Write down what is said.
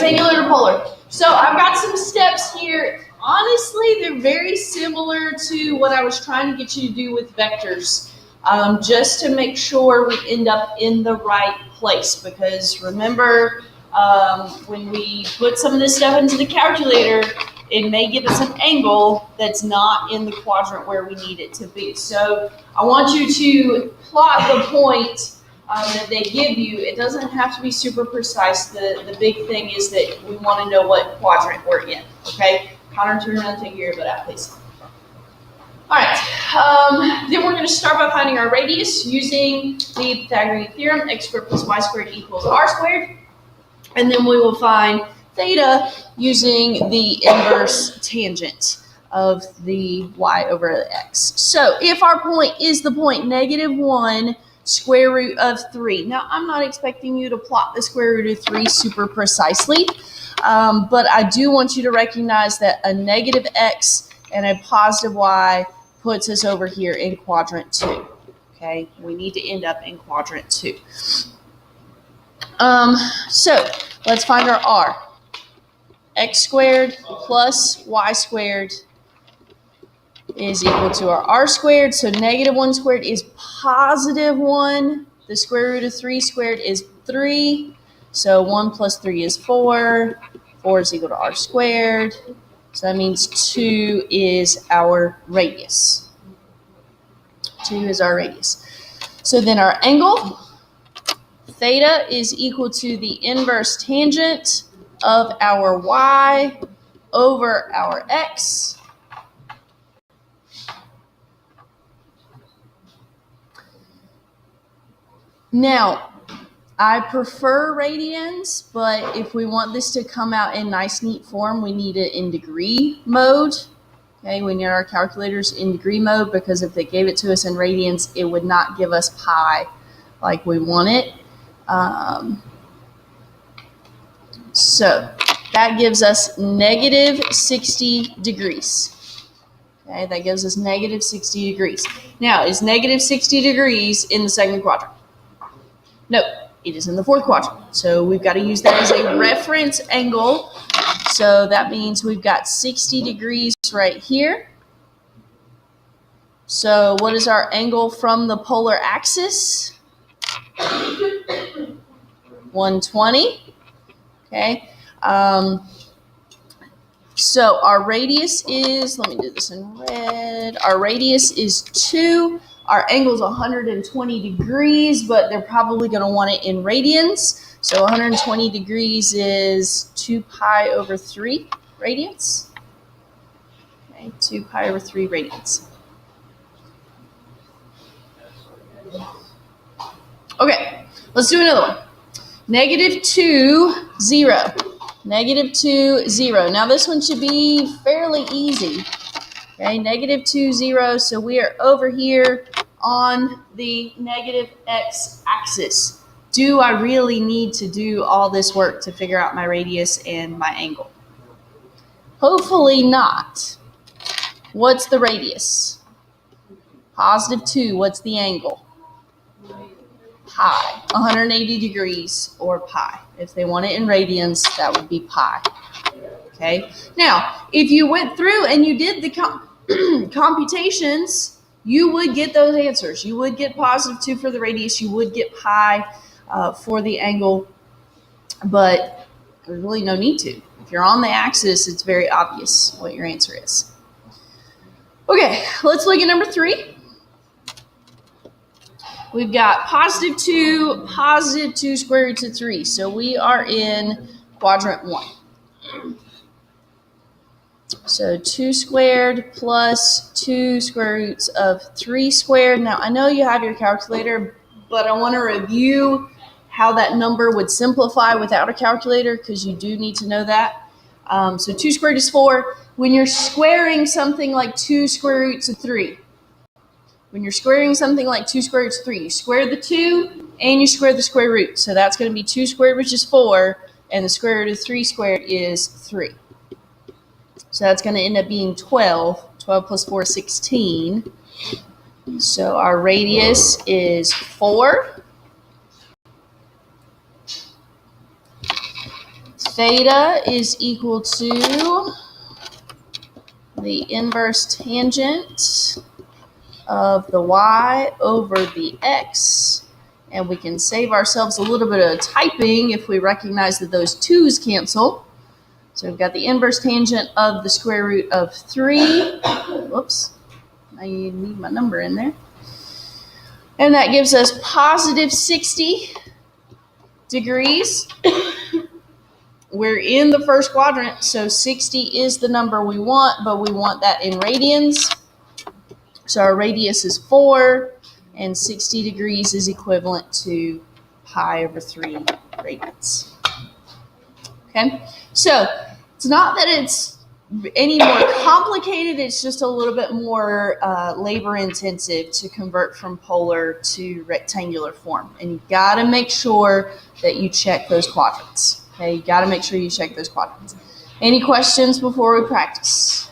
rectangular to polar. So I've got some steps here. Honestly, they're very similar to what I was trying to get you to do with vectors, just to make sure we end up in the right place. Because remember, when we put some of this stuff into the calculator, it may give us an angle that's not in the quadrant where we need it to be. So I want you to plot the point that they give you. It doesn't have to be super precise. The big thing is that we want to know what quadrant we're in, okay? Connor, turn around and take your earbud out, please. All right, then we're going to start by finding our radius using the Pythagorean theorem, x squared plus y squared equals r squared. And then we will find theta using the inverse tangent of the y over the x. So if our point is the point -1 square root of 3. Now, I'm not expecting you to plot the square root of 3 super precisely, but I do want you to recognize that a negative x and a positive y puts us over here in quadrant 2. Okay, we need to end up in quadrant 2. So let's find our r. X squared plus y squared is equal to our r squared. So -1 squared is +1. The square root of 3 squared is 3. So 1 plus 3 is 4. 4 is equal to r squared. So that means 2 is our radius. 2 is our radius. So then our angle, theta, is equal to the inverse tangent of our y over our x. Now, I prefer radians, but if we want this to come out in nice, neat form, we need it in degree mode. Okay, we need our calculators in degree mode, because if they gave it to us in radians, it would not give us pi like we want it. So that gives us -60 degrees. Okay, that gives us -60 degrees. Now, is -60 degrees in the second quadrant? No, it is in the fourth quadrant. So we've got to use that as a reference angle. So that means we've got 60 degrees right here. So what is our angle from the polar axis? 120. Okay. So our radius is, let me do this in red. Our radius is 2. Our angle is 120 degrees, but they're probably going to want it in radians. So 120 degrees is 2 pi over 3 radians. Okay, 2 pi over 3 radians. Okay, let's do another one. -2, 0. -2, 0. Now this one should be fairly easy. Okay, -2, 0. So we are over here on the negative x axis. Do I really need to do all this work to figure out my radius and my angle? Hopefully not. What's the radius? +2. What's the angle? Pi. 180 degrees or pi. If they want it in radians, that would be pi. Okay. Now, if you went through and you did the computations, you would get those answers. You would get +2 for the radius. You would get pi for the angle, but there's really no need to. If you're on the axis, it's very obvious what your answer is. Okay, let's look at number 3. We've got +2, +2 square roots of 3. So we are in quadrant 1. So 2 squared plus 2 square roots of 3 squared. Now, I know you have your calculator, but I want to review how that number would simplify without a calculator, because you do need to know that. So 2 squared is 4. When you're squaring something like 2 square roots of 3, when you're squaring something like 2 square roots of 3, you square the 2 and you square the square root. So that's going to be 2 squared, which is 4, and the square root of 3 squared is 3. So that's going to end up being 12. 12 plus 4 is 16. So our radius is 4. theta is equal to the inverse tangent of the y over the x. And we can save ourselves a little bit of typing if we recognize that those 2's cancel. So we've got the inverse tangent of the square root of 3. Whoops. I need my number in there. And that gives us positive 60 degrees. We're in the first quadrant, so 60 is the number we want, but we want that in radians. So our radius is 4, and 60 degrees is equivalent to pi over 3 radians. Okay, so it's not that it's any more complicated, it's just a little bit more labor intensive to convert from polar to rectangular form. And you gotta make sure that you check those quadrants. Okay, you gotta make sure you check those quadrants. Any questions before we practice?